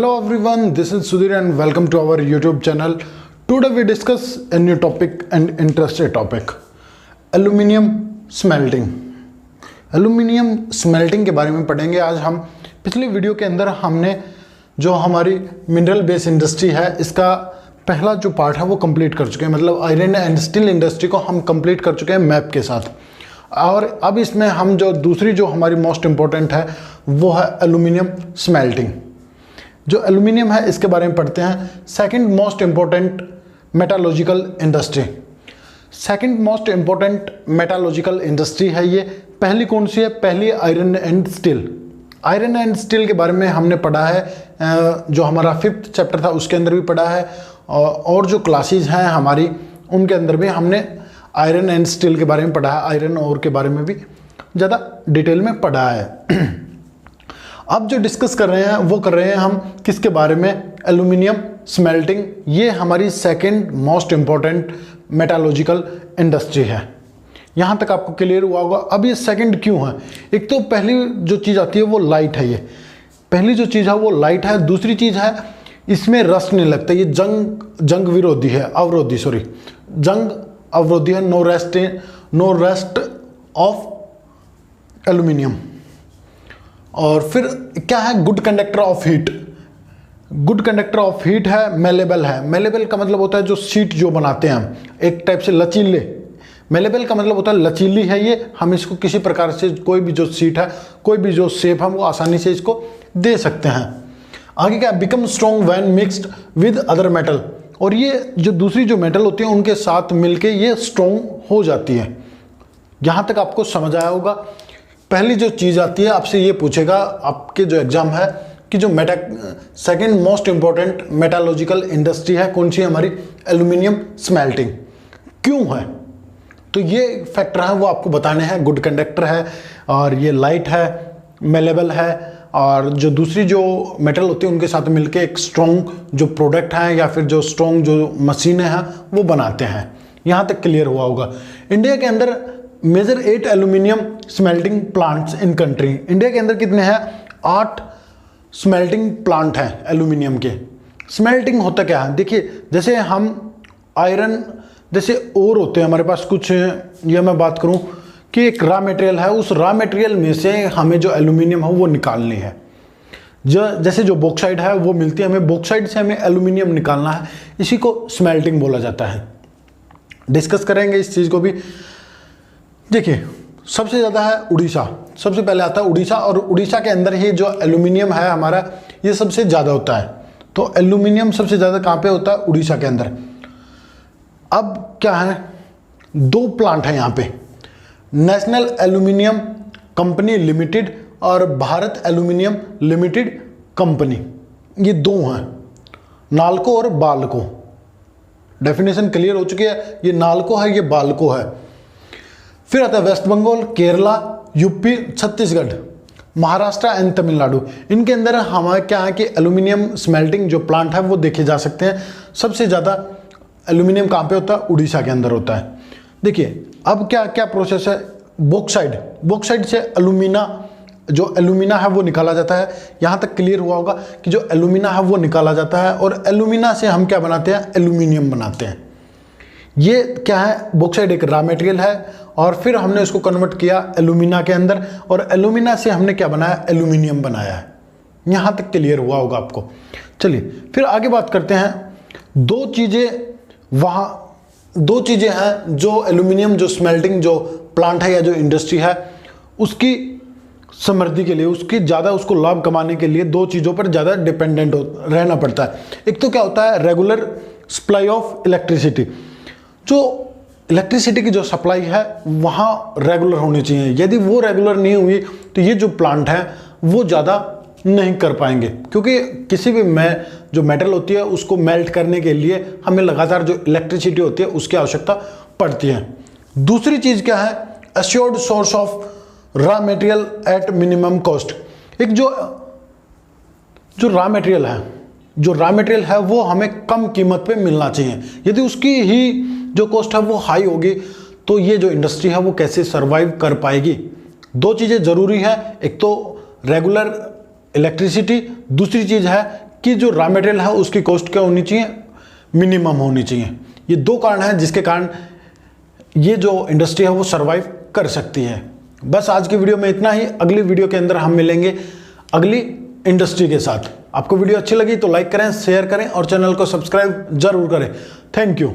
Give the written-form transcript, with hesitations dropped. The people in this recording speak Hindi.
Hello everyone, this is Sudhir and welcome to our YouTube channel. Today we discuss a new topic and interesting topic, aluminium smelting. Aluminium smelting के बारे में पढ़ेंगे आज हम। पिछले वीडियो के अंदर हमने जो हमारी मिनरल बेस इंडस्ट्री है इसका पहला जो पार्ट है वो कंप्लीट कर चुके हैं, मतलब आयरन एंड स्टील इंडस्ट्री को हम कंप्लीट कर चुके हैं मैप के साथ। और अब इसमें हम जो दूसरी जो हमारी मोस्ट इम्पोर्टेंट है वो है एल्यूमिनियम स्मेल्टिंग। जो एल्यूमिनियम है इसके बारे में पढ़ते हैं। Second most important मेटालॉजिकल industry, second most important मेटालॉजिकल industry है ये। पहली कौन सी है? पहली iron and steel. Iron and steel के बारे में हमने पढ़ा है, जो हमारा 5th चैप्टर था उसके अंदर भी पढ़ा है, और जो क्लासेस हैं हमारी उनके अंदर भी हमने आयरन एंड स्टील के बारे में पढ़ा है। आयरन ओर के बारे में भी ज़्यादा डिटेल में पढ़ा है। अब जो डिस्कस कर रहे हैं वो कर रहे हैं हम किसके बारे में? Aluminium smelting. ये हमारी सेकंड मोस्ट इम्पॉर्टेंट मेटालॉजिकल इंडस्ट्री है। यहाँ तक आपको क्लियर हुआ होगा। अब ये सेकंड क्यों है? एक तो पहली जो चीज़ आती है वो लाइट है। ये पहली जो चीज़ है वो लाइट है। दूसरी चीज़ है इसमें रस्ट नहीं लगता। ये जंग विरोधी है, अवरोधी, सॉरी, जंग अवरोधी है। No rust of aluminium. और फिर क्या है? Good conductor of heat. Good conductor of heat है। मेलेबल है। मेलेबल का मतलब होता है जो शीट जो बनाते हैं हम, एक टाइप से लचीले। मेलेबल का मतलब होता है लचीली है ये। हम इसको किसी प्रकार से कोई भी जो शीट है, कोई भी जो शेप है वो आसानी से इसको दे सकते हैं। आगे क्या? Become strong when mixed with other metal. और ये जो दूसरी जो मेटल होती है उनके साथ मिलके ये स्ट्रॉन्ग हो जाती है। यहाँ तक आपको समझ आया होगा। पहली जो चीज़ आती है आपसे ये पूछेगा आपके जो एग्जाम है कि जो सेकंड मोस्ट इम्पॉर्टेंट मेटालॉजिकल इंडस्ट्री है कौन सी? हमारी एल्यूमिनियम स्मेल्टिंग। क्यों है? तो ये फैक्टर है वो आपको बताने हैं। गुड कंडक्टर है और ये लाइट है, मेलेबल है, और जो दूसरी जो मेटल होती है उनके साथ मिलके एक स्ट्रॉन्ग जो प्रोडक्ट है या फिर जो स्ट्रॉन्ग जो मशीनें हैं वो बनाते हैं। यहाँ तक क्लियर हुआ होगा। इंडिया के अंदर major 8 aluminium smelting plants in country. India के अंदर कितने हैं? 8 स्मेल्टिंग प्लांट हैं एल्यूमिनियम के। स्मेल्टिंग होता क्या है? देखिए, जैसे हम आयरन जैसे और होते हैं हमारे पास कुछ, ये मैं बात करूं कि एक रॉ मटेरियल है, उस रॉ मटेरियल में से हमें जो एल्यूमिनियम है वो निकालनी है। जैसे जो बॉक्साइट है वो मिलती है हमें, बॉक्साइट से हमें एल्यूमिनियम निकालना है। इसी को स्मेल्टिंग बोला जाता है। डिस्कस करेंगे इस चीज़ को भी। देखिए, सबसे ज़्यादा है उड़ीसा। सबसे पहले आता है उड़ीसा, और उड़ीसा के अंदर ही जो एल्यूमिनियम है हमारा ये सबसे ज़्यादा होता है। तो एल्यूमिनियम सबसे ज़्यादा कहाँ पे होता है? उड़ीसा के अंदर। अब क्या है? 2 प्लांट है यहाँ पे, नेशनल एल्यूमिनियम कंपनी लिमिटेड और भारत एल्यूमिनियम लिमिटेड कंपनी। ये 2 हैं, नालको और बालको। डेफिनेशन क्लियर हो चुकी है। ये नालको है, ये बालको है। फिर आता है West Bengal, Kerala, UP, Chhattisgarh, Maharashtra and Tamil Nadu. इनके अंदर हमारे क्या है कि एल्यूमिनियम स्मेल्टिंग जो प्लांट है वो देखे जा सकते हैं। सबसे ज़्यादा एल्यूमिनियम कहाँ पे होता है? उड़ीसा के अंदर होता है। देखिए, अब क्या क्या प्रोसेस है? बॉक्साइट से जो एल्यूमिना है वो निकाला जाता है। यहाँ तक क्लियर हुआ होगा कि जो एल्यूमिना है वो निकाला जाता है, और एल्यूमिना से हम क्या बनाते हैं? एल्यूमिनियम बनाते हैं। ये क्या है? बॉक्साइट एक रॉ मटेरियल है, और फिर हमने उसको कन्वर्ट किया एल्यूमिना के अंदर, और एल्यूमिना से हमने क्या बनाया? एल्यूमिनियम बनाया है। यहाँ तक क्लियर हुआ होगा आपको। चलिए फिर आगे बात करते हैं। 2 चीज़ें हैं जो एल्यूमिनियम जो स्मेल्टिंग जो प्लांट है या जो इंडस्ट्री है उसकी समृद्धि के लिए, उसको लाभ कमाने के लिए 2 चीज़ों पर ज़्यादा डिपेंडेंट रहना पड़ता है। एक तो क्या होता है? Regular supply of electricity. जो इलेक्ट्रिसिटी की जो सप्लाई है वहाँ रेगुलर होनी चाहिए। यदि वो रेगुलर नहीं हुई तो ये जो प्लांट है वो ज़्यादा नहीं कर पाएंगे, क्योंकि किसी भी जो मेटल होती है उसको मेल्ट करने के लिए हमें लगातार जो इलेक्ट्रिसिटी होती है उसकी आवश्यकता पड़ती है। दूसरी चीज़ क्या है? Assured source of raw material at minimum cost. एक जो रॉ मटेरियल है वो हमें कम कीमत पे मिलना चाहिए। यदि उसकी ही जो कॉस्ट है वो हाई होगी तो ये जो इंडस्ट्री है वो कैसे सर्वाइव कर पाएगी? 2 चीज़ें ज़रूरी है। एक तो रेगुलर इलेक्ट्रिसिटी, दूसरी चीज़ है कि जो रॉ मटेरियल है उसकी कॉस्ट क्या होनी चाहिए, मिनिमम होनी चाहिए। ये दो कारण हैं जिसके कारण ये जो इंडस्ट्री है वो सर्वाइव कर सकती है। बस आज की वीडियो में इतना ही। अगली वीडियो के अंदर हम मिलेंगे अगली इंडस्ट्री के साथ। आपको वीडियो अच्छी लगी तो लाइक करें, शेयर करें और चैनल को सब्सक्राइब जरूर करें। Thank you.